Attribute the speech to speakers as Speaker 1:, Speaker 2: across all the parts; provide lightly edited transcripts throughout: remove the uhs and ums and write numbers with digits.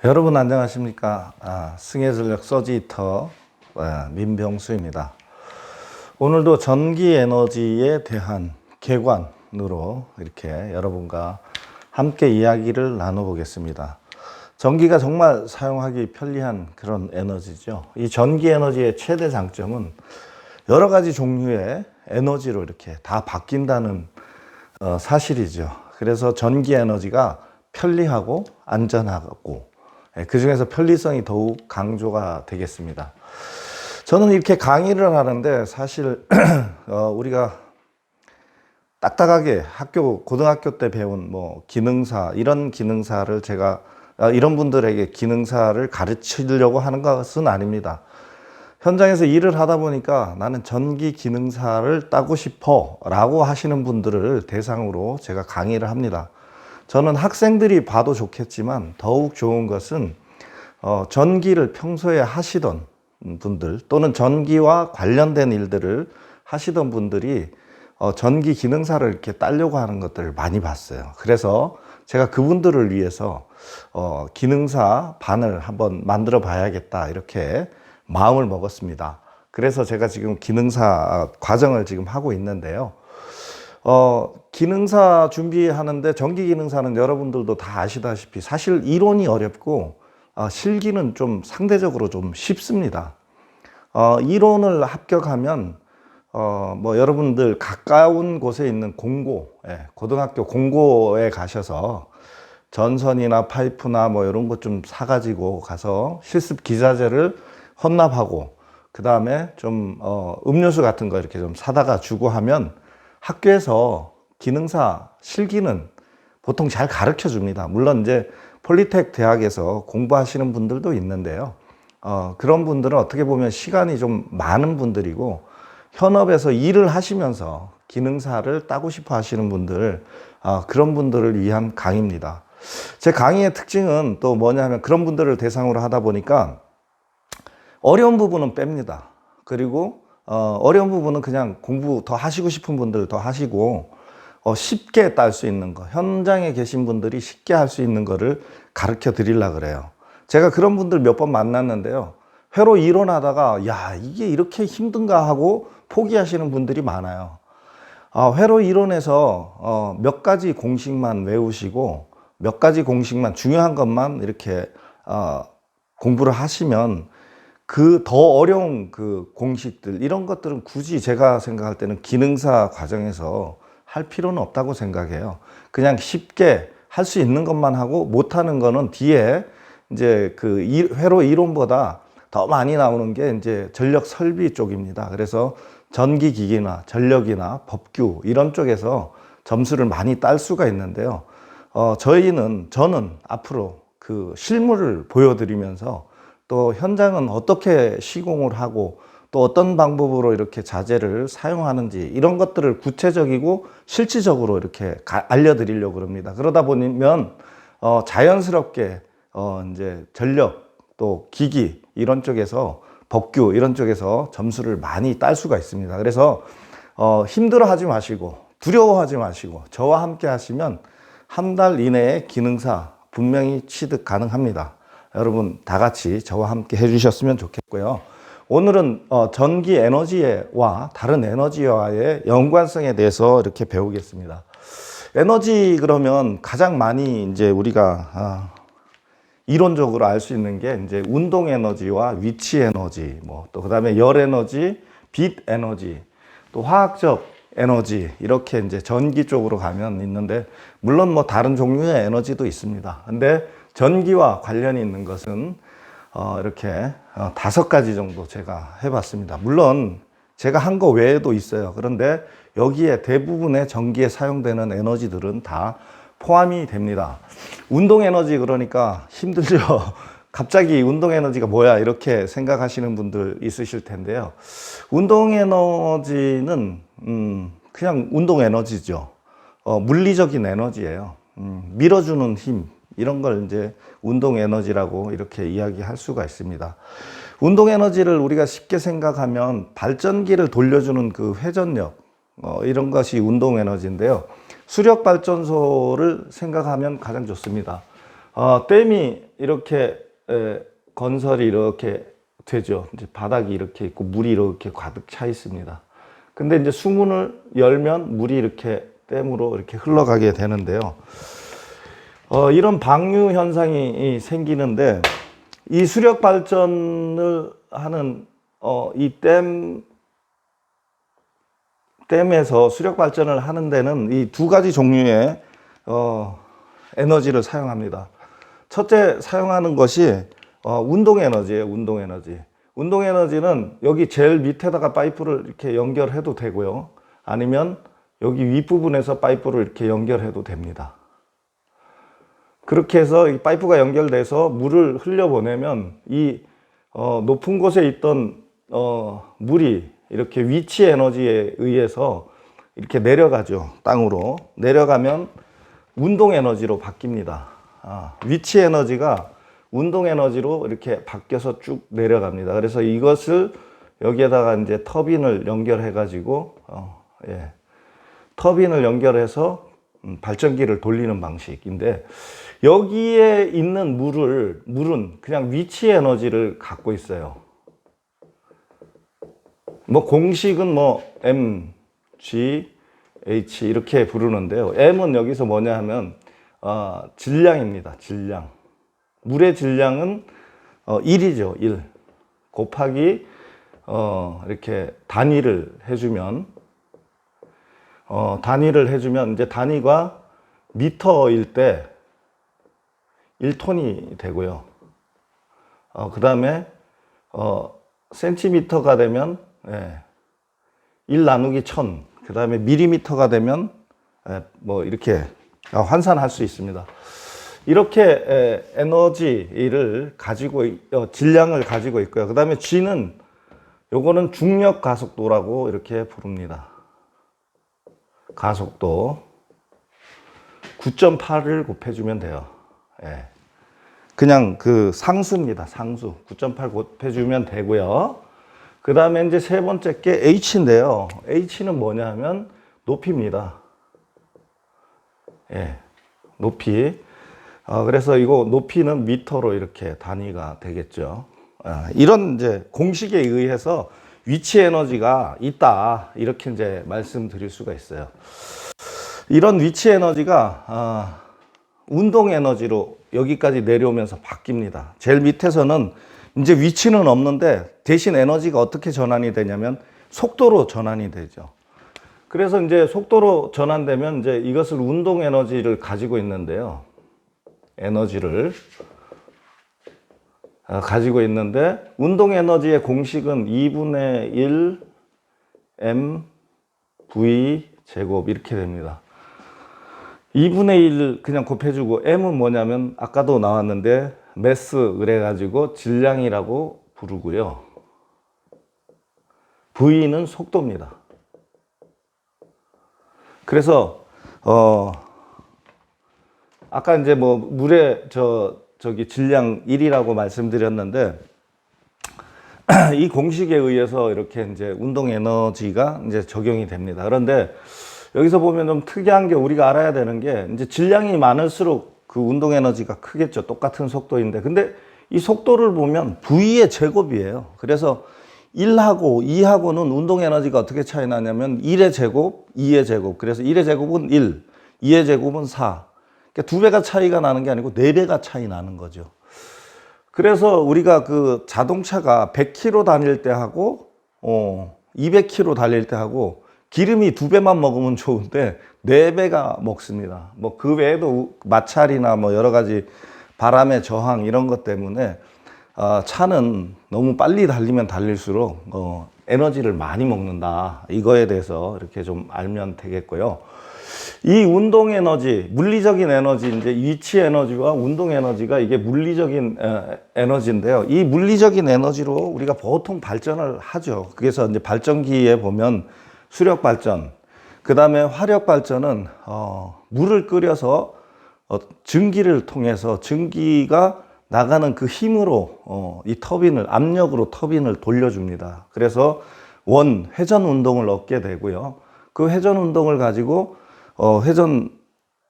Speaker 1: 여러분 안녕하십니까? 승혜전력 서지히터 민병수입니다. 오늘도 전기 에너지에 대한 개관으로 이렇게 여러분과 함께 이야기를 나눠보겠습니다. 전기가 정말 사용하기 편리한 그런 에너지죠. 이 전기 에너지의 최대 장점은 여러 가지 종류의 에너지로 이렇게 다 바뀐다는 사실이죠. 그래서 전기 에너지가 편리하고 안전하고 그 중에서 편리성이 더욱 강조가 되겠습니다. 저는 이렇게 강의를 하는데 사실 우리가 딱딱하게 고등학교 때 배운 기능사, 이런 기능사를 제가 이런 분들에게 기능사를 가르치려고 하는 것은 아닙니다. 현장에서 일을 하다 보니까 나는 전기 기능사를 따고 싶어 라고 하시는 분들을 대상으로 제가 강의를 합니다. 저는 학생들이 봐도 좋겠지만 더욱 좋은 것은 전기를 평소에 하시던 분들 또는 전기와 관련된 일들을 하시던 분들이 전기 기능사를 이렇게 따려고 하는 것들을 많이 봤어요. 그래서 제가 그분들을 위해서 기능사 반을 한번 만들어 봐야겠다 이렇게 마음을 먹었습니다. 그래서 제가 지금 기능사 과정을 지금 하고 있는데요. 기능사 준비하는데 전기 기능사는 여러분들도 다 아시다시피 사실 이론이 어렵고 실기는 좀 상대적으로 좀 쉽습니다. 이론을 합격하면 여러분들 가까운 곳에 있는 고등학교 공고에 가셔서 전선이나 파이프나 이런 것 좀 사가지고 가서 실습 기자재를 헌납하고 그 다음에 좀 음료수 같은 거 이렇게 좀 사다가 주고 하면 학교에서 기능사 실기는 보통 잘 가르쳐 줍니다. 물론 이제 폴리텍 대학에서 공부하시는 분들도 있는데요. 그런 분들은 어떻게 보면 시간이 좀 많은 분들이고 현업에서 일을 하시면서 기능사를 따고 싶어 하시는 분들, 그런 분들을 위한 강의입니다. 제 강의의 특징은 또 뭐냐면 그런 분들을 대상으로 하다 보니까 어려운 부분은 뺍니다. 그리고 어려운 부분은 그냥 공부 더 하시고 싶은 분들 더 하시고 쉽게 딸 수 있는 거, 현장에 계신 분들이 쉽게 할 수 있는 거를 가르쳐 드리려고 그래요. 제가 그런 분들 몇 번 만났는데요. 회로 이론하다가 야 이게 이렇게 힘든가 하고 포기하시는 분들이 많아요. 회로 이론에서 몇 가지 공식만 외우시고 몇 가지 공식만 중요한 것만 이렇게 공부를 하시면 그 더 어려운 그 공식들 이런 것들은 굳이 제가 생각할 때는 기능사 과정에서 할 필요는 없다고 생각해요. 그냥 쉽게 할 수 있는 것만 하고 못하는 거는 뒤에 이제 그 회로 이론보다 더 많이 나오는 게 이제 전력 설비 쪽입니다. 그래서 전기 기기나 전력이나 법규 이런 쪽에서 점수를 많이 딸 수가 있는데요. 저는 앞으로 그 실물을 보여드리면서 또 현장은 어떻게 시공을 하고 또 어떤 방법으로 이렇게 자재를 사용하는지 이런 것들을 구체적이고 실질적으로 이렇게 알려드리려고 합니다. 그러다 보면 자연스럽게 이제 전력 또 기기 이런 쪽에서 법규 이런 쪽에서 점수를 많이 딸 수가 있습니다. 그래서 힘들어하지 마시고 두려워하지 마시고 저와 함께 하시면 한 달 이내에 기능사 분명히 취득 가능합니다. 여러분 다 같이 저와 함께 해주셨으면 좋겠고요. 오늘은 전기 에너지와 다른 에너지와의 연관성에 대해서 이렇게 배우겠습니다. 에너지 그러면 가장 많이 이제 우리가 이론적으로 알 수 있는 게 이제 운동 에너지와 위치 에너지, 또 그다음에 열 에너지, 빛 에너지, 또 화학적 에너지 이렇게 이제 전기 쪽으로 가면 있는데 물론 다른 종류의 에너지도 있습니다. 근데 전기와 관련이 있는 것은 이렇게 5가지 정도 제가 해봤습니다. 물론 제가 한 거 외에도 있어요. 그런데 여기에 대부분의 전기에 사용되는 에너지들은 다 포함이 됩니다. 운동 에너지 그러니까 힘들죠. 갑자기 운동 에너지가 뭐야 이렇게 생각하시는 분들 있으실 텐데요. 운동 에너지는 그냥 운동 에너지죠. 물리적인 에너지예요. 밀어주는 힘 이런 걸 이제 운동 에너지라고 이렇게 이야기할 수가 있습니다. 운동 에너지를 우리가 쉽게 생각하면 발전기를 돌려주는 그 회전력 이런 것이 운동 에너지인데요. 수력 발전소를 생각하면 가장 좋습니다. 댐이 이렇게 건설이 이렇게 되죠. 이제 바닥이 이렇게 있고 물이 이렇게 가득 차 있습니다. 근데 이제 수문을 열면 물이 이렇게 댐으로 이렇게 흘러가게 되는데요. 이런 방류 현상이 생기는데 이 수력 발전을 하는 이 댐에서 수력 발전을 하는 데는 이 두 가지 종류의 에너지를 사용합니다. 첫째 사용하는 것이 운동 에너지예요. 운동 에너지. 운동 에너지는 여기 제일 밑에다가 파이프를 이렇게 연결해도 되고요. 아니면 여기 윗부분에서 파이프를 이렇게 연결해도 됩니다. 그렇게 해서 이 파이프가 연결돼서 물을 흘려보내면 이 높은 곳에 있던 물이 이렇게 위치 에너지에 의해서 이렇게 내려가죠. 땅으로. 내려가면 운동 에너지로 바뀝니다. 위치 에너지가 운동 에너지로 이렇게 바뀌어서 쭉 내려갑니다. 그래서 이것을 여기에다가 이제 터빈을 연결해 가지고 터빈을 연결해서 발전기를 돌리는 방식인데, 여기에 있는 물은 그냥 위치 에너지를 갖고 있어요. 뭐 공식은 뭐 M, G, H 이렇게 부르는데요. M은 여기서 뭐냐 하면 질량입니다. 질량. 물의 질량은 1이죠. 1 곱하기 이렇게 단위를 해주면 이제 단위가 미터일 때 1톤이 되고요. 그 다음에 센티미터가 되면 1 나누기 1000, 그 다음에 밀리미터가 되면 뭐 이렇게 환산할 수 있습니다. 이렇게 에너지를 가지고 질량을 가지고 있고요. 그 다음에 G는 요거는 중력 가속도라고 이렇게 부릅니다. 가속도 9.8을 곱해주면 돼요. 그냥 그 상수입니다. 상수 9.8 곱해주면 되고요. 그 다음에 이제 세 번째 게 H인데요. H는 뭐냐 하면 높이입니다. 높이. 그래서 이거 높이는 미터로 이렇게 단위가 되겠죠. 이런 이제 공식에 의해서 위치 에너지가 있다, 이렇게 이제 말씀드릴 수가 있어요. 이런 위치 에너지가 운동 에너지로 여기까지 내려오면서 바뀝니다. 제일 밑에서는 이제 위치는 없는데 대신 에너지가 어떻게 전환이 되냐면 속도로 전환이 되죠. 그래서 이제 속도로 전환되면 이제 이것을 운동 에너지를 가지고 있는데요. 에너지를 가지고 있는데, 운동 에너지의 공식은 2분의 1 m v 제곱 이렇게 됩니다. 2분의 1 그냥 곱해주고, m은 뭐냐면 아까도 나왔는데 매스 그래가지고 질량이라고 부르고요. v는 속도입니다. 그래서 아까 이제 뭐 물의 저기 질량 1이라고 말씀드렸는데, 이 공식에 의해서 이렇게 이제 운동 에너지가 이제 적용이 됩니다. 그런데 여기서 보면 좀 특이한 게, 우리가 알아야 되는 게, 이제 질량이 많을수록 그 운동 에너지가 크겠죠. 똑같은 속도인데. 근데 이 속도를 보면 V의 제곱이에요. 그래서 1하고 2하고는 운동 에너지가 어떻게 차이 나냐면 1의 제곱, 2의 제곱. 그래서 1의 제곱은 1, 2의 제곱은 4. 그러니까 2배가 차이가 나는 게 아니고 4배가 차이 나는 거죠. 그래서 우리가 그 자동차가 100km 다닐 때 하고 200km 달릴 때 하고 기름이 2배만 먹으면 좋은데 4배가 먹습니다. 뭐 그 외에도 마찰이나 뭐 여러 가지 바람의 저항 이런 것 때문에 차는 너무 빨리 달리면 달릴수록 에너지를 많이 먹는다. 이거에 대해서 이렇게 좀 알면 되겠고요. 이 운동 에너지, 물리적인 에너지, 이제 위치 에너지와 운동 에너지가 이게 물리적인 에너지인데요. 이 물리적인 에너지로 우리가 보통 발전을 하죠. 그래서 이제 발전기에 보면 수력 발전, 그 다음에 화력 발전은 물을 끓여서 증기를 통해서 증기가 나가는 그 힘으로 이 터빈을, 압력으로 터빈을 돌려줍니다. 그래서 회전 운동을 얻게 되고요. 그 회전 운동을 가지고 회전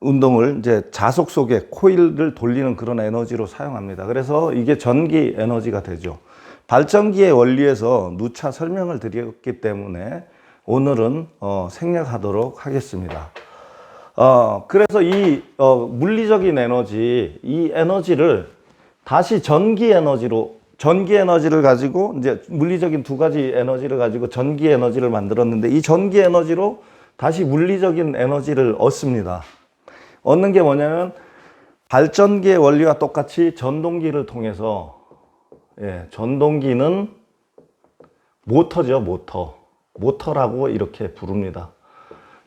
Speaker 1: 운동을 이제 자석 속에 코일을 돌리는 그런 에너지로 사용합니다. 그래서 이게 전기 에너지가 되죠. 발전기의 원리에서 누차 설명을 드렸기 때문에 오늘은 생략하도록 하겠습니다. 그래서 이 물리적인 에너지, 이 에너지를 다시 전기 에너지를 가지고 이제 물리적인 두 가지 에너지를 가지고 전기 에너지를 만들었는데, 이 전기 에너지로 다시 물리적인 에너지를 얻습니다. 얻는 게 뭐냐면 발전기의 원리와 똑같이 전동기를 통해서, 전동기는 모터죠, 모터라고 이렇게 부릅니다.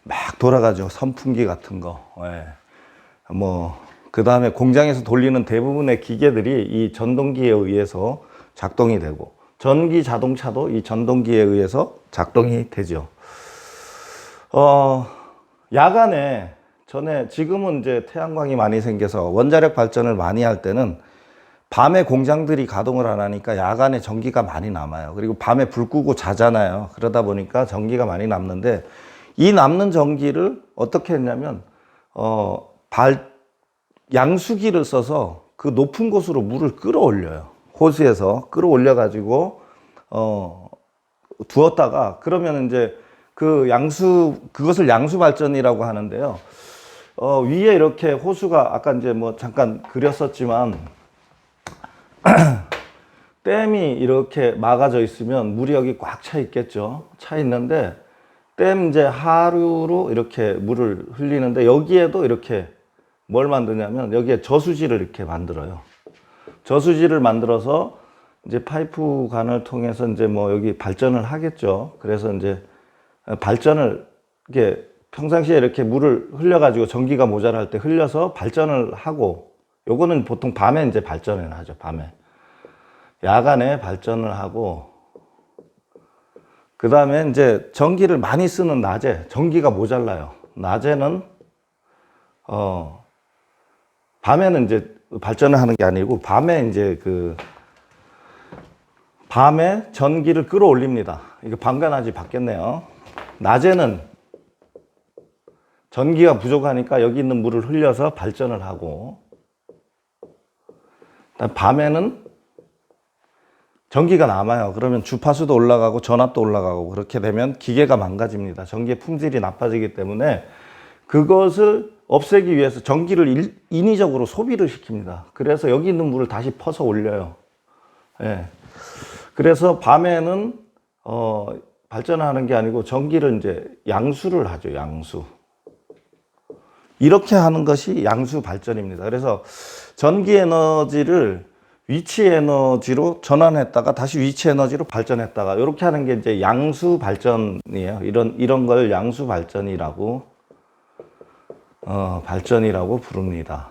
Speaker 1: 막 돌아가죠, 선풍기 같은 거. 그 다음에 공장에서 돌리는 대부분의 기계들이 이 전동기에 의해서 작동이 되고, 전기 자동차도 이 전동기에 의해서 작동이 되죠. 야간에 지금은 이제 태양광이 많이 생겨서 원자력 발전을 많이 할 때는 밤에 공장들이 가동을 안 하니까 야간에 전기가 많이 남아요. 그리고 밤에 불 끄고 자잖아요. 그러다 보니까 전기가 많이 남는데, 이 남는 전기를 어떻게 했냐면 양수기를 써서 그 높은 곳으로 물을 끌어올려요. 호수에서 끌어올려 가지고 두었다가, 그러면 이제 그것을 양수 발전이라고 하는데요. 위에 이렇게 호수가 아까 이제 뭐 잠깐 그렸었지만 댐이 이렇게 막아져 있으면 물이 여기 꽉 차 있겠죠. 차 있는데 댐 이제 하류로 이렇게 물을 흘리는데, 여기에도 이렇게 뭘 만드냐면 여기에 저수지를 이렇게 만들어요. 저수지를 만들어서 이제 파이프관을 통해서 이제 뭐 여기 발전을 하겠죠. 그래서 이제 발전을 이렇게 평상시에 이렇게 물을 흘려가지고 전기가 모자랄 때 흘려서 발전을 하고, 요거는 보통 밤에 이제 발전을 하죠. 밤에. 야간에 발전을 하고, 그 다음에 이제 전기를 많이 쓰는 낮에 전기가 모자라요. 낮에는, 밤에는 이제 발전을 하는 게 아니고, 밤에 이제 밤에 전기를 끌어올립니다. 이거 방간하지 받겠네요. 낮에는 전기가 부족하니까 여기 있는 물을 흘려서 발전을 하고, 밤에는 전기가 남아요. 그러면 주파수도 올라가고 전압도 올라가고, 그렇게 되면 기계가 망가집니다. 전기의 품질이 나빠지기 때문에 그것을 없애기 위해서 전기를 인위적으로 소비를 시킵니다. 그래서 여기 있는 물을 다시 퍼서 올려요. 그래서 밤에는 발전하는 게 아니고 전기를 이제 양수를 하죠. 양수. 이렇게 하는 것이 양수 발전입니다. 그래서 전기 에너지를 위치 에너지로 전환했다가 다시 위치 에너지로 발전했다가, 이렇게 하는 게 이제 양수 발전이에요. 이런 걸 양수 발전이라고 부릅니다.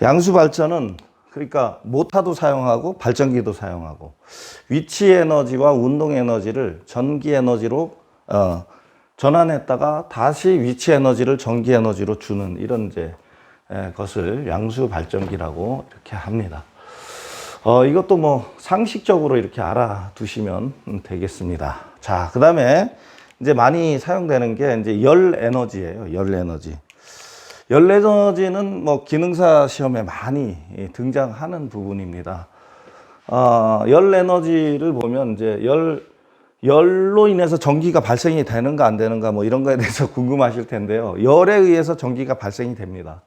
Speaker 1: 양수 발전은 그러니까 모터도 사용하고 발전기도 사용하고, 위치 에너지와 운동 에너지를 전기 에너지로 전환했다가 다시 위치 에너지를 전기 에너지로 주는 이런 이제 것을 양수 발전기라고 이렇게 합니다. 이것도 뭐 상식적으로 이렇게 알아두시면 되겠습니다. 자, 그 다음에 이제 많이 사용되는 게 이제 열 에너지예요. 열 에너지. 열 에너지는 뭐 기능사 시험에 많이 등장하는 부분입니다. 열 에너지를 보면 이제 열로 인해서 전기가 발생이 되는가 안 되는가 뭐 이런 거에 대해서 궁금하실 텐데요. 열에 의해서 전기가 발생이 됩니다.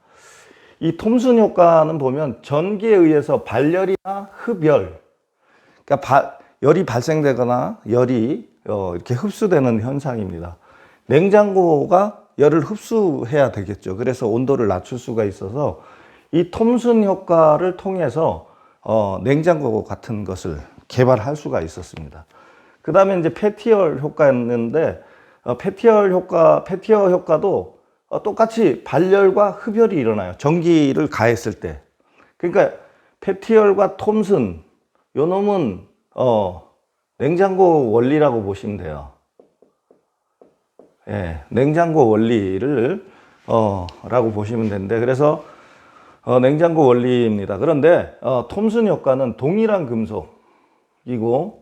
Speaker 1: 이 톰슨 효과는 보면 전기에 의해서 발열이나 흡열, 그러니까 열이 발생되거나 열이 이렇게 흡수되는 현상입니다. 냉장고가 열을 흡수해야 되겠죠. 그래서 온도를 낮출 수가 있어서 이 톰슨 효과를 통해서 냉장고 같은 것을 개발할 수가 있었습니다. 그 다음에 이제 페티얼 효과였는데, 페티얼 효과도 똑같이 발열과 흡열이 일어나요. 전기를 가했을 때. 그러니까 페티얼과 톰슨, 요 놈은 냉장고 원리라고 보시면 돼요. 냉장고 원리를 라고 보시면 되는데, 그래서 냉장고 원리입니다. 그런데 톰슨 효과는 동일한 금속이고,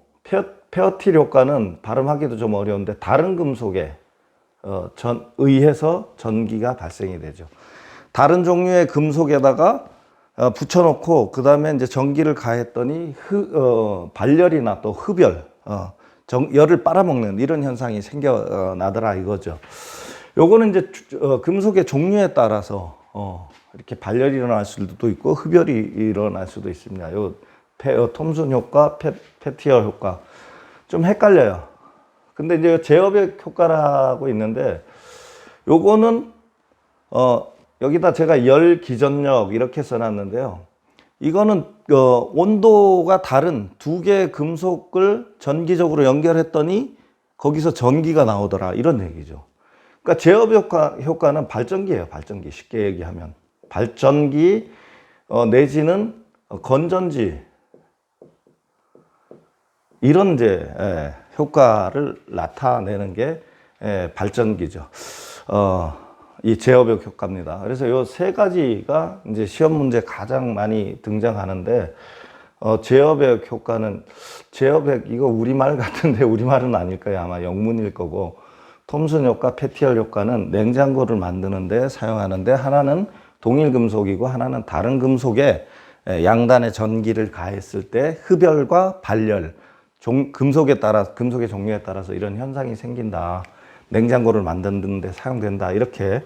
Speaker 1: 페어틸 효과는 발음하기도 좀 어려운데 다른 금속에 의해서 전기가 발생이 되죠. 다른 종류의 금속에다가 붙여놓고 그 다음에 이제 전기를 가했더니 발열이나 또 흡열, 열을 빨아먹는 이런 현상이 생겨나더라 이거죠. 요거는 이제 금속의 종류에 따라서 이렇게 발열이 일어날 수도 있고 흡열이 일어날 수도 있습니다. 요 톰슨 효과, 페티얼 효과 좀 헷갈려요. 근데 이제 제어백 효과라고 있는데 요거는 여기다 제가 열 기전력 이렇게 써놨는데요. 이거는 온도가 다른 두 개의 금속을 전기적으로 연결했더니 거기서 전기가 나오더라 이런 얘기죠. 그러니까 제업 효과는 발전기예요. 발전기 쉽게 얘기하면 발전기 내지는 건전지 이런 이제 효과를 나타내는 게 발전기죠. 이 제어벽 효과입니다. 그래서 이 세 가지가 이제 시험 문제 가장 많이 등장하는데, 제어벽 효과는, 제어벽, 이거 우리말 같은데 우리말은 아닐까요? 아마 영문일 거고, 톰슨 효과, 페티얼 효과는 냉장고를 만드는데 사용하는데, 하나는 동일 금속이고, 하나는 다른 금속에 양단의 전기를 가했을 때 흡열과 발열, 금속의 종류에 따라서 이런 현상이 생긴다. 냉장고를 만드는데 사용된다. 이렇게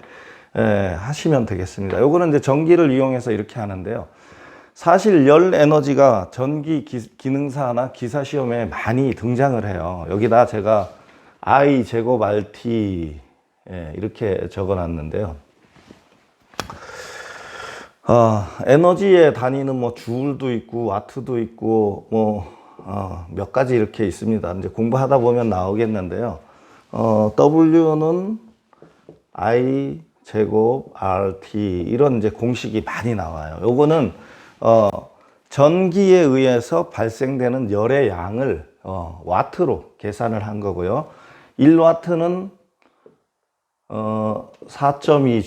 Speaker 1: 하시면 되겠습니다. 요거는 이제 전기를 이용해서 이렇게 하는데요. 사실 열 에너지가 전기 기능사나 기사 시험에 많이 등장을 해요. 여기다 제가 I 제곱 RT 이렇게 적어 놨는데요. 에너지의 단위는 뭐 주울도 있고 와트도 있고 몇 가지 이렇게 있습니다. 이제 공부하다 보면 나오겠는데요. W는 I 제곱 RT 이런 이제 공식이 많이 나와요. 요거는 전기에 의해서 발생되는 열의 양을 와트로 계산을 한 거고요. 1와트는 4.2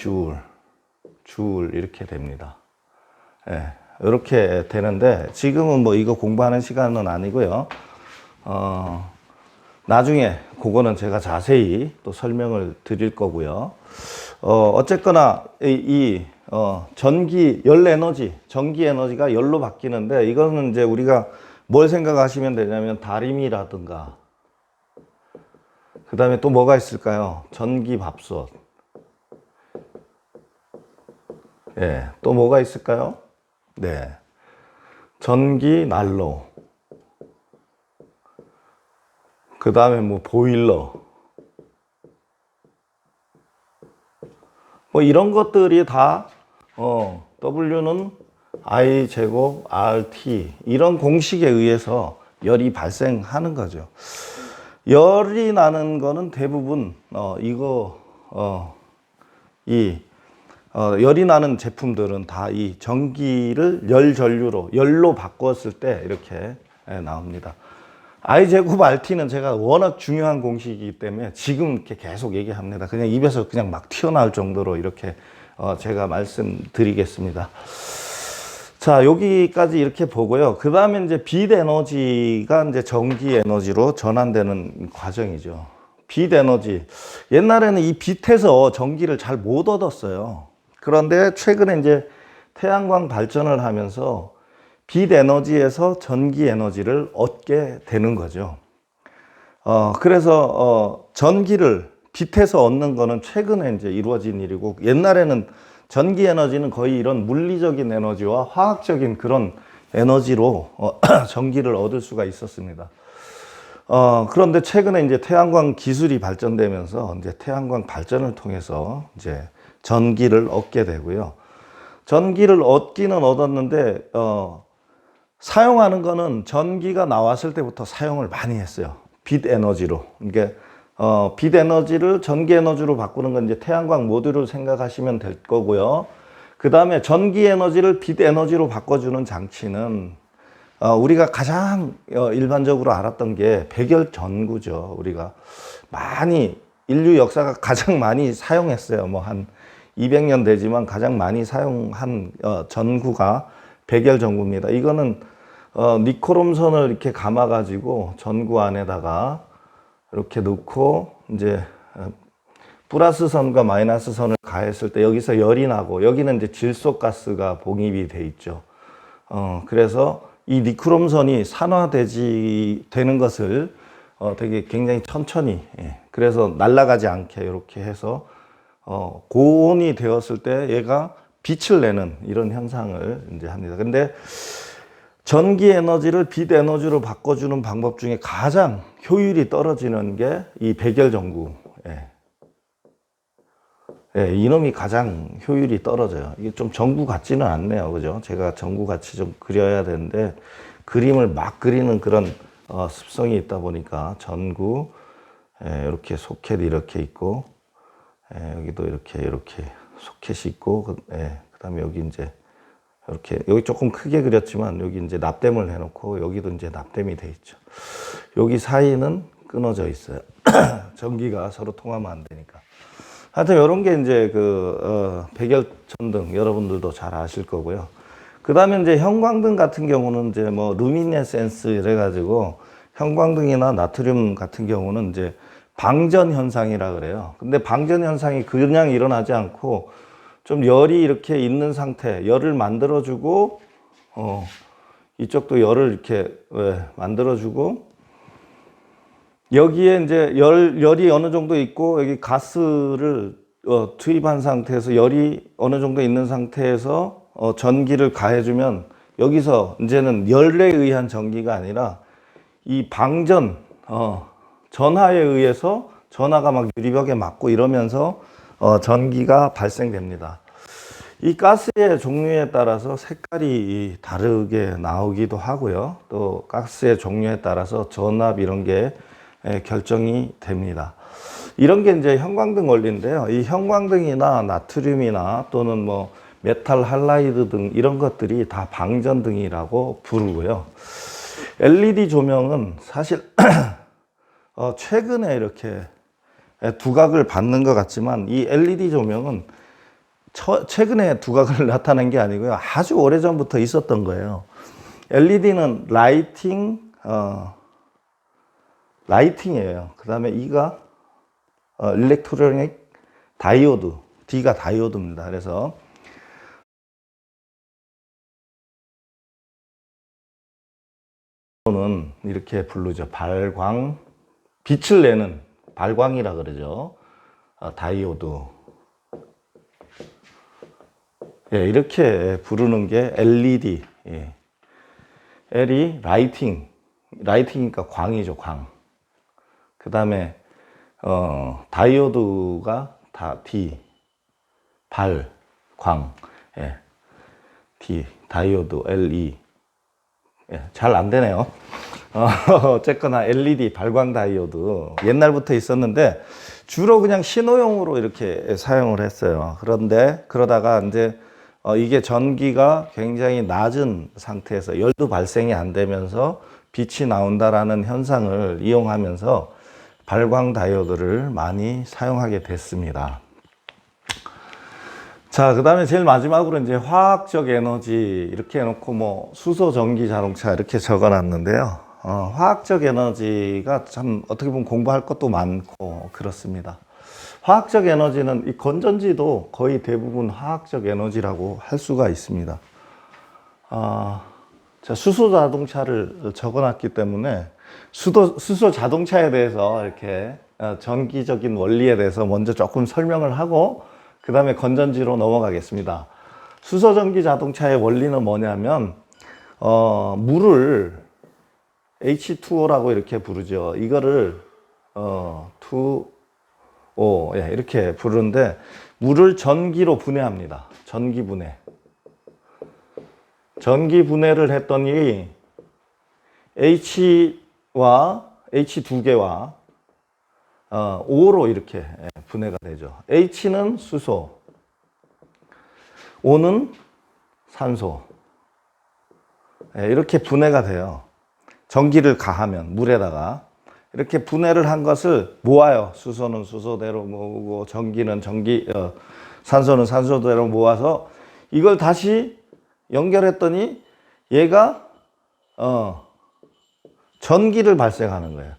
Speaker 1: 줄 이렇게 됩니다. 예, 이렇게 되는데 지금은 뭐 이거 공부하는 시간은 아니고요. 나중에 그거는 제가 자세히 또 설명을 드릴 거고요. 어쨌거나 전기 에너지가 열로 바뀌는데 이거는 이제 우리가 뭘 생각하시면 되냐면 다림이라든가 그 다음에 또 뭐가 있을까요? 전기밥솥. 예, 또 뭐가 있을까요? 네. 전기난로. 그 다음에 뭐 보일러. 뭐 이런 것들이 다 W는 I 제곱 RT 이런 공식에 의해서 열이 발생하는 거죠. 열이 나는 거는 대부분 열이 나는 제품들은 다 이 전기를 열로 바꿨을 때 이렇게 나옵니다. I 제곱 RT는 제가 워낙 중요한 공식이기 때문에 지금 이렇게 계속 얘기합니다. 그냥 입에서 그냥 막 튀어나올 정도로 이렇게 제가 말씀드리겠습니다. 자, 여기까지 이렇게 보고요. 그 다음에 이제 빛 에너지가 이제 전기 에너지로 전환되는 과정이죠. 빛 에너지. 옛날에는 이 빛에서 전기를 잘 못 얻었어요. 그런데 최근에 이제 태양광 발전을 하면서 빛 에너지에서 전기 에너지를 얻게 되는 거죠. 그래서 전기를 빛에서 얻는 거는 최근에 이제 이루어진 일이고, 옛날에는 전기 에너지는 거의 이런 물리적인 에너지와 화학적인 그런 에너지로 전기를 얻을 수가 있었습니다. 그런데 최근에 이제 태양광 기술이 발전되면서 이제 태양광 발전을 통해서 이제 전기를 얻게 되고요. 전기를 얻기는 얻었는데, 사용하는 거는 전기가 나왔을 때부터 사용을 많이 했어요. 빛 에너지로. 이게 빛 에너지를 전기 에너지로 바꾸는 건 이제 태양광 모듈을 생각하시면 될 거고요. 그 다음에 전기 에너지를 빛 에너지로 바꿔주는 장치는 우리가 가장 일반적으로 알았던 게 백열 전구죠. 우리가 많이 인류 역사가 가장 많이 사용했어요. 뭐 한 200년 되지만 가장 많이 사용한 전구가 백열 전구입니다. 이거는 니콜홈선을 이렇게 감아 가지고 전구 안에다가 이렇게 넣고 이제 플러스 선과 마이너스 선을 가했을 때 여기서 열이 나고 여기는 이제 질소가스가 봉입이 돼 있죠. 그래서 이 니크롬선이 되는 것을 되게 굉장히 천천히, 예. 그래서 날아가지 않게 이렇게 해서 고온이 되었을 때 얘가 빛을 내는 이런 현상을 이제 합니다. 근데 전기 에너지를 빛 에너지로 바꿔주는 방법 중에 가장 효율이 떨어지는 게 이 백열 전구. 예. 예, 이놈이 가장 효율이 떨어져요. 이게 좀 전구 같지는 않네요. 그죠? 제가 전구 같이 좀 그려야 되는데, 그림을 막 그리는 그런 습성이 있다 보니까 전구, 예, 이렇게 소켓 이렇게 있고, 예, 여기도 이렇게 소켓이 있고, 예, 그 다음에 여기 이제 이렇게, 여기 조금 크게 그렸지만, 여기 이제 납땜을 해놓고, 여기도 이제 납땜이 돼 있죠. 여기 사이는 끊어져 있어요. 전기가 서로 통하면 안 되니까. 하여튼 이런 게 이제 백열천등 여러분들도 잘 아실 거고요. 그 다음에 이제 형광등 같은 경우는 이제 뭐 루미네센스 이래가지고 형광등이나 나트륨 같은 경우는 이제 방전 현상이라 그래요. 근데 방전 현상이 그냥 일어나지 않고 좀 열이 이렇게 있는 상태, 열을 만들어주고, 이쪽도 열을 이렇게 만들어주고, 여기에 이제 열이 어느 정도 있고, 여기 가스를 투입한 상태에서 열이 어느 정도 있는 상태에서 전기를 가해주면, 여기서 이제는 열에 의한 전기가 아니라 이 방전, 전하에 의해서 전하가 막 유리벽에 맞고 이러면서 전기가 발생됩니다. 이 가스의 종류에 따라서 색깔이 다르게 나오기도 하고요. 또 가스의 종류에 따라서 전압 이런 게 결정이 됩니다. 이런 게 이제 형광등 원리인데요. 이 형광등이나 나트륨이나 또는 뭐 메탈 할라이드 등 이런 것들이 다 방전등이라고 부르고요. LED 조명은 사실 최근에 이렇게 두각을 받는 것 같지만 이 LED 조명은 최근에 두각을 나타낸 게 아니고요. 아주 오래전부터 있었던 거예요. LED는 라이팅이에요. 그 다음에 E가 일렉트로닉 다이오드, D가 다이오드입니다. 그래서 는 이렇게 부르죠. 발광, 빛을 내는 발광이라 그러죠. 다이오드. 예, 이렇게 부르는 게 LED. 예. L이 라이팅이니까 광이죠, 광. 그 다음에 다이오드가 D, 광. 예. D, 다이오드, LE. 예, 잘 안 되네요. 어쨌거나 LED 발광 다이오드 옛날부터 있었는데 주로 그냥 신호용으로 이렇게 사용을 했어요. 그런데 그러다가 이제 이게 전기가 굉장히 낮은 상태에서 열도 발생이 안 되면서 빛이 나온다라는 현상을 이용하면서 발광 다이오드를 많이 사용하게 됐습니다. 자, 그 다음에 제일 마지막으로 이제 화학적 에너지 이렇게 해놓고 뭐 수소, 전기, 자동차 이렇게 적어 놨는데요. 화학적 에너지가 참 어떻게 보면 공부할 것도 많고 그렇습니다. 화학적 에너지는 이 건전지도 거의 대부분 화학적 에너지라고 할 수가 있습니다. 자, 수소 자동차를 적어 놨기 때문에 수소 자동차에 대해서 이렇게 전기적인 원리에 대해서 먼저 조금 설명을 하고 그 다음에 건전지로 넘어가겠습니다. 수소전기 자동차의 원리는 뭐냐면 물을 H2O라고 이렇게 부르죠. 이거를 2O 이렇게 부르는데 물을 전기로 분해합니다. 전기 분해를 했더니 H와 H 두 개와 O로 이렇게 분해가 되죠. H는 수소, O는 산소. 이렇게 분해가 돼요. 전기를 가하면 물에다가 이렇게 분해를 한 것을 모아요. 수소는 수소대로 모으고 전기는 산소는 산소대로 모아서 이걸 다시 연결했더니 얘가 전기를 발생하는 거예요.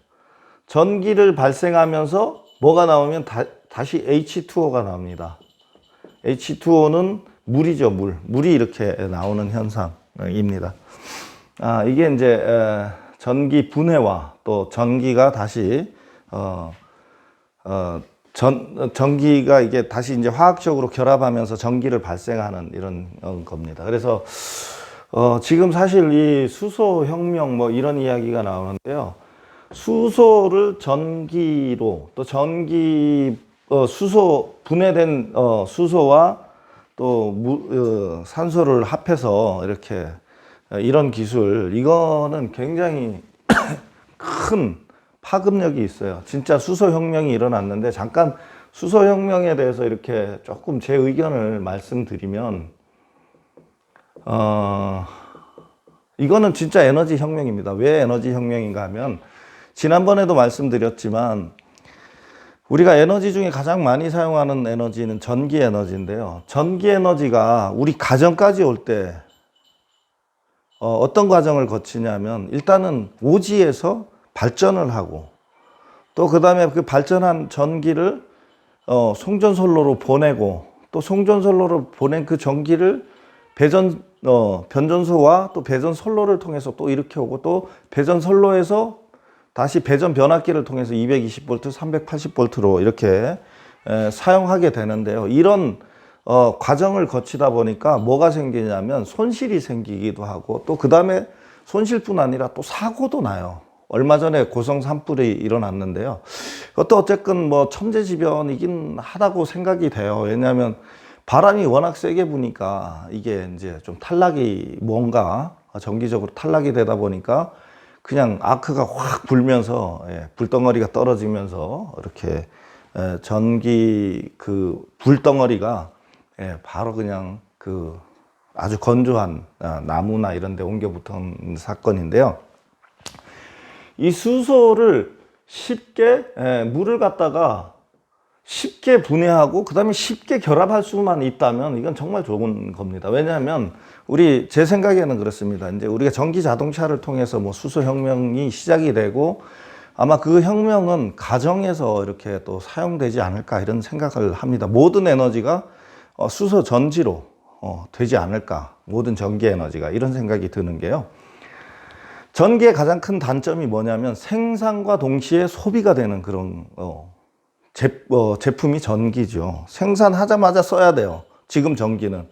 Speaker 1: 전기를 발생하면서 뭐가 나오면 다시 H2O가 나옵니다. H2O는 물이죠, 물. 물이 이렇게 나오는 현상입니다. 이게 이제 전기 분해와 또 전기가 다시 전기가 이게 다시 이제 화학적으로 결합하면서 전기를 발생하는 이런 겁니다. 그래서 지금 사실 이 수소 혁명 뭐 이런 이야기가 나오는데요. 수소를 전기로 또 수소 분해된 수소와 또 산소를 합해서 이렇게 이런 기술, 이거는 굉장히 큰 파급력이 있어요. 진짜 수소혁명이 일어났는데, 잠깐 수소혁명에 대해서 이렇게 조금 제 의견을 말씀드리면, 이거는 진짜 에너지 혁명입니다. 왜 에너지 혁명인가 하면, 지난번에도 말씀드렸지만, 우리가 에너지 중에 가장 많이 사용하는 에너지는 전기 에너지인데요. 전기 에너지가 우리 가정까지 올 때, 어떤 과정을 거치냐면, 일단은 오지에서 발전을 하고, 또 그 다음에 그 발전한 전기를 송전선로로 보내고, 또 송전선로로 보낸 그 전기를 변전소와 또 배전선로를 통해서 또 이렇게 오고, 또 배전선로에서 다시 배전 변압기를 통해서 220V, 380V로 이렇게 사용하게 되는데요. 이런 과정을 거치다 보니까 뭐가 생기냐면 손실이 생기기도 하고, 또 그 다음에 손실뿐 아니라 또 사고도 나요. 얼마 전에 고성 산불이 일어났는데요. 그것도 어쨌든 뭐 천재지변이긴 하다고 생각이 돼요. 왜냐하면 바람이 워낙 세게 부니까 이게 이제 좀 탈락이 뭔가 정기적으로 탈락이 되다 보니까 그냥 아크가 확 불면서 불덩어리가 떨어지면서 이렇게 전기 그 불덩어리가 바로 그냥 그 아주 건조한 나무나 이런 데 옮겨 붙은 사건인데요. 이 수소를 쉽게 물을 갖다가 쉽게 분해하고 그 다음에 쉽게 결합할 수만 있다면 이건 정말 좋은 겁니다. 왜냐하면 제 생각에는 그렇습니다. 이제 우리가 전기 자동차를 통해서 뭐 수소 혁명이 시작이 되고, 아마 그 혁명은 가정에서 이렇게 또 사용되지 않을까 이런 생각을 합니다. 모든 에너지가 수소 전지로 되지 않을까, 모든 전기 에너지가, 이런 생각이 드는 게요. 전기의 가장 큰 단점이 뭐냐면 생산과 동시에 소비가 되는 그런 제품이 전기죠. 생산하자마자 써야 돼요. 지금 전기는.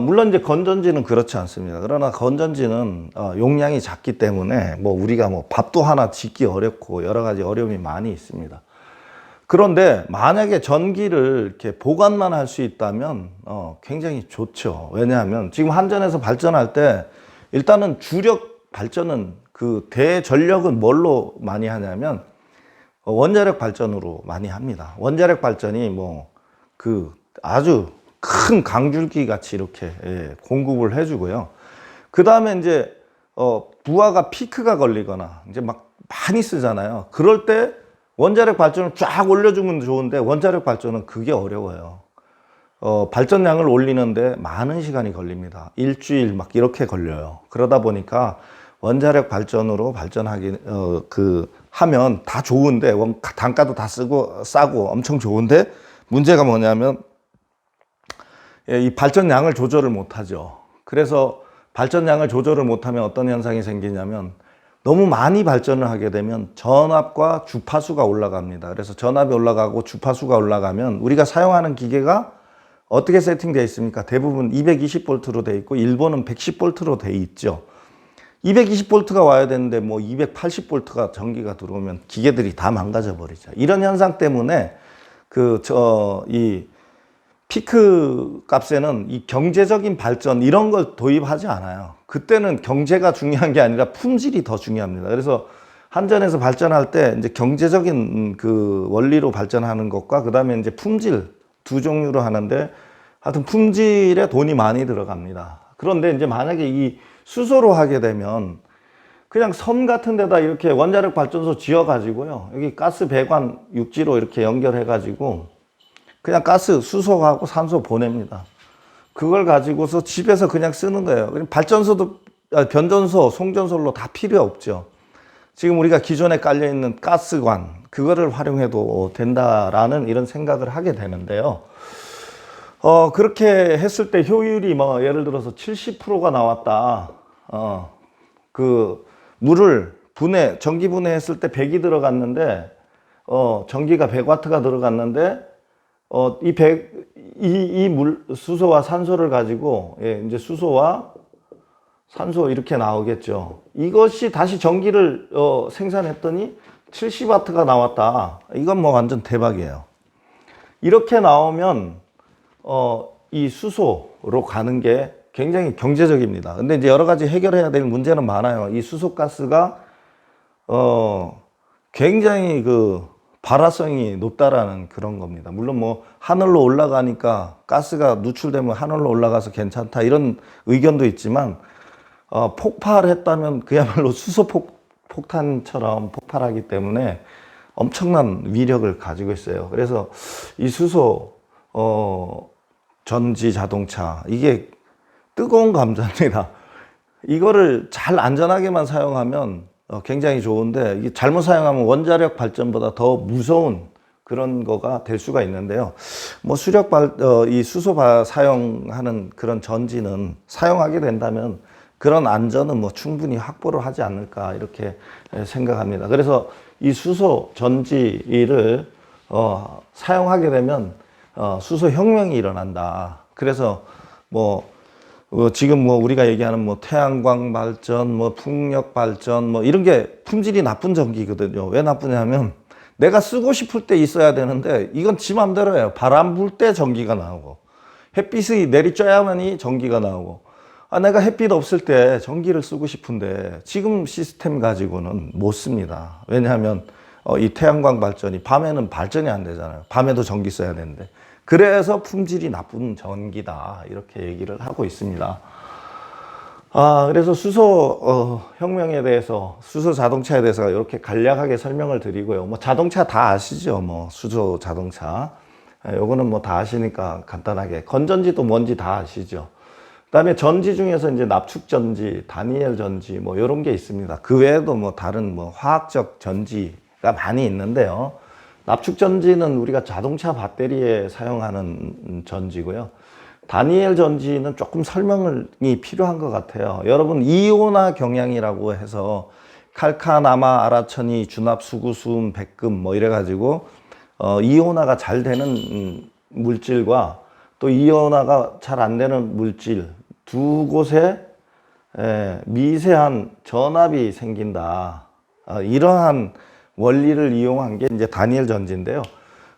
Speaker 1: 물론 이제 건전지는 그렇지 않습니다. 그러나 건전지는 용량이 작기 때문에 뭐 우리가 뭐 밥도 하나 짓기 어렵고 여러 가지 어려움이 많이 있습니다. 그런데 만약에 전기를 이렇게 보관만 할 수 있다면 굉장히 좋죠. 왜냐하면 지금 한전에서 발전할 때 일단은 주력 발전은 그 대전력은 뭘로 많이 하냐면 원자력 발전으로 많이 합니다. 원자력 발전이 뭐 그 아주 큰 강줄기 같이 이렇게 공급을 해주고요. 그 다음에 이제 부하가 피크가 걸리거나 이제 막 많이 쓰잖아요. 그럴 때 원자력 발전을 쫙 올려주면 좋은데 원자력 발전은 그게 어려워요. 발전량을 올리는데 많은 시간이 걸립니다. 일주일 막 이렇게 걸려요. 그러다 보니까 원자력 발전으로 발전하기 하면 다 좋은데 단가도 다 싸고 엄청 좋은데, 문제가 뭐냐면 이 발전량을 조절을 못하죠. 그래서 발전량을 조절을 못하면 어떤 현상이 생기냐면 너무 많이 발전을 하게 되면 전압과 주파수가 올라갑니다. 그래서 전압이 올라가고 주파수가 올라가면 우리가 사용하는 기계가 어떻게 세팅되어 있습니까? 대부분 220V로 되어 있고 일본은 110V로 되어 있죠. 220V가 와야 되는데 뭐 280V가 전기가 들어오면 기계들이 다 망가져 버리죠. 이런 현상 때문에 이 피크 값에는 이 경제적인 발전 이런 걸 도입하지 않아요. 그때는 경제가 중요한 게 아니라 품질이 더 중요합니다. 그래서 한전에서 발전할 때 이제 경제적인 그 원리로 발전하는 것과 그 다음에 이제 품질 두 종류로 하는데, 하여튼 품질에 돈이 많이 들어갑니다. 그런데 이제 만약에 이 수소로 하게 되면 그냥 섬 같은 데다 이렇게 원자력 발전소 지어 가지고요, 여기 가스 배관 육지로 이렇게 연결해 가지고 그냥 가스, 수소하고 산소 보냅니다. 그걸 가지고서 집에서 그냥 쓰는 거예요. 발전소도 변전소, 송전소로 다 필요 없죠. 지금 우리가 기존에 깔려 있는 가스관 그거를 활용해도 된다라는 이런 생각을 하게 되는데요. 그렇게 했을 때 효율이 뭐 예를 들어서 70%가 나왔다. 그 물을 전기 분해했을 때 100이 들어갔는데 전기가 100와트가 들어갔는데 수소와 산소를 가지고 이제 수소와 산소 이렇게 나오겠죠. 이것이 다시 전기를 생산했더니 70와트가 나왔다. 이건 뭐 완전 대박이에요. 이렇게 나오면 이 수소로 가는 게 굉장히 경제적입니다. 근데 이제 여러 가지 해결해야 될 문제는 많아요. 이 수소가스가 굉장히 그 발화성이 높다라는 그런 겁니다. 물론 뭐 하늘로 올라가니까 가스가 누출되면 하늘로 올라가서 괜찮다 이런 의견도 있지만 폭발했다면 그야말로 폭탄처럼 폭발하기 때문에 엄청난 위력을 가지고 있어요. 그래서 이 수소 전지 자동차 이게 뜨거운 감자입니다. 이거를 잘 안전하게만 사용하면 굉장히 좋은데 이게 잘못 사용하면 원자력 발전보다 더 무서운 그런 거가 될 수가 있는데요. 뭐 이 수소 사용하는 그런 전지는 사용하게 된다면 그런 안전은 뭐 충분히 확보를 하지 않을까 이렇게 생각합니다. 그래서 이 수소 전지를 사용하게 되면 수소 혁명이 일어난다. 그래서 지금 우리가 얘기하는 태양광 발전, 풍력 발전, 이런 게 품질이 나쁜 전기거든요. 왜 나쁘냐면 내가 쓰고 싶을 때 있어야 되는데 이건 지 맘대로예요. 바람 불 때 전기가 나오고 햇빛이 내리쬐야만이 전기가 나오고 내가 햇빛 없을 때 전기를 쓰고 싶은데 지금 시스템 가지고는 못 씁니다. 왜냐하면 이 태양광 발전이 밤에는 발전이 안 되잖아요. 밤에도 전기 써야 되는데. 그래서 품질이 나쁜 전기다 이렇게 얘기를 하고 있습니다. 그래서 수소 혁명에 대해서 수소 자동차에 대해서 이렇게 간략하게 설명을 드리고요. 자동차 다 아시죠? 수소 자동차 요거는 다 아시니까 간단하게 건전지도 뭔지 다 아시죠? 그다음에 전지 중에서 이제 납축 전지, 다니엘 전지 이런 게 있습니다. 그 외에도 다른 화학적 전지가 많이 있는데요. 납축 전지는 우리가 자동차 배터리에 사용하는 전지고요. 다니엘 전지는 조금 설명이 필요한 것 같아요. 여러분 이온화 경향이라고 해서 칼칸, 아마, 아라천이, 주납, 수구, 수음, 백금 이래가지고 이온화가 잘 되는 물질과 또 이온화가 잘 안 되는 물질 두 곳에 미세한 전압이 생긴다. 이러한 원리를 이용한 게 이제 다니엘 전지인데요.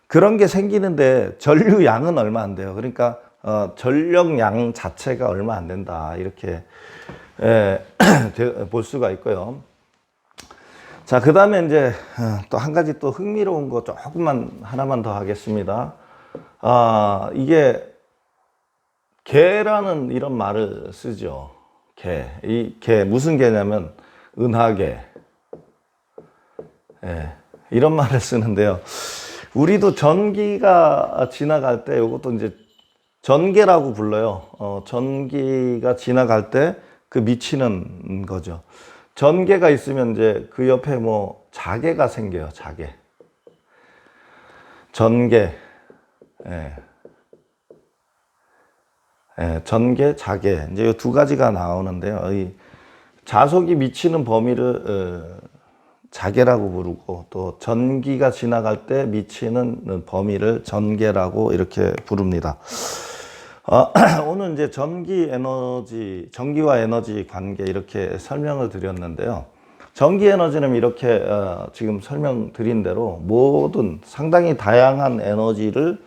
Speaker 1: 그런 게 생기는데 전류량은 얼마 안 돼요. 그러니까 전력량 자체가 얼마 안 된다. 이렇게 볼 수가 있고요. 자, 그 다음에 이제 또 한 가지 또 흥미로운 거 하나만 더 하겠습니다. 이게 개라는 이런 말을 쓰죠. 이 개 무슨 개냐면 은하계. 이런 말을 쓰는데요. 우리도 전기가 지나갈 때 이것도 이제 전개라고 불러요. 전기가 지나갈 때 그 미치는 거죠. 전개가 있으면 이제 그 옆에 자개가 생겨요. 자개. 전개. 전개, 자개. 이제 이 두 가지가 나오는데요. 이 자석이 미치는 범위를 자개라고 부르고 또 전기가 지나갈 때 미치는 범위를 전개라고 이렇게 부릅니다. 오늘 이제 전기와 에너지 관계 이렇게 설명을 드렸는데요. 전기 에너지는 이렇게 지금 설명드린 대로 모든 상당히 다양한 에너지를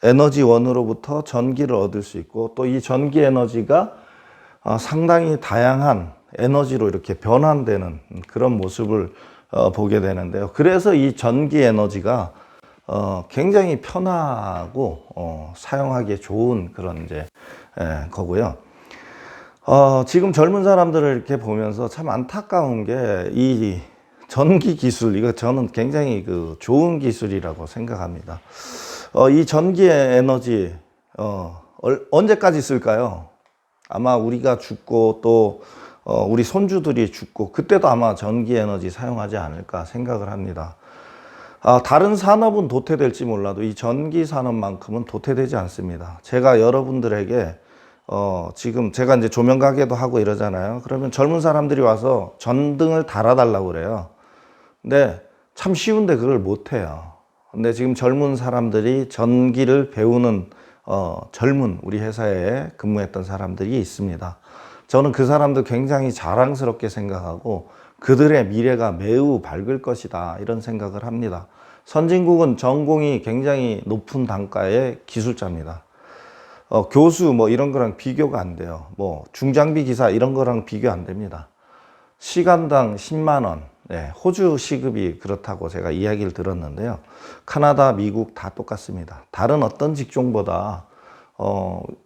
Speaker 1: 에너지원으로부터 전기를 얻을 수 있고 또 이 전기 에너지가 상당히 다양한 에너지로 이렇게 변환되는 그런 모습을 보게 되는데요. 그래서 이 전기 에너지가 굉장히 편하고 사용하기 좋은 그런 이제 거고요. 지금 젊은 사람들을 이렇게 보면서 참 안타까운 게 이 전기 기술, 이거 저는 굉장히 좋은 기술이라고 생각합니다. 이 전기 에너지 언제까지 쓸까요? 아마 우리가 죽고 또 우리 손주들이 죽고 그때도 아마 전기 에너지 사용하지 않을까 생각을 합니다. 다른 산업은 도태될지 몰라도 이 전기 산업만큼은 도태되지 않습니다. 제가 여러분들에게 지금 제가 이제 조명 가게도 하고 이러잖아요. 그러면 젊은 사람들이 와서 전등을 달아달라고 그래요. 근데 참 쉬운데 그걸 못 해요. 근데 지금 젊은 사람들이 전기를 배우는 젊은 우리 회사에 근무했던 사람들이 있습니다. 저는 그 사람들 굉장히 자랑스럽게 생각하고 그들의 미래가 매우 밝을 것이다 이런 생각을 합니다. 선진국은 전공이 굉장히 높은 단가의 기술자입니다. 교수 뭐 이런 거랑 비교가 안 돼요. 뭐 중장비 기사 이런 거랑 비교 안 됩니다. 시간당 10만 원. 네, 호주 시급이 그렇다고 제가 이야기를 들었는데요. 카나다, 미국 다 똑같습니다. 다른 어떤 직종보다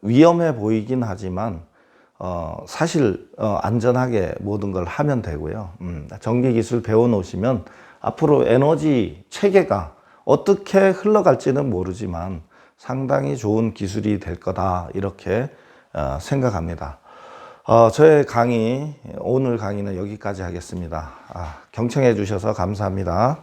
Speaker 1: 위험해 보이긴 하지만 사실 안전하게 모든 걸 하면 되고요. 전기기술 배워놓으시면 앞으로 에너지 체계가 어떻게 흘러갈지는 모르지만 상당히 좋은 기술이 될 거다 이렇게 생각합니다. 저의 오늘 강의는 여기까지 하겠습니다. 경청해 주셔서 감사합니다.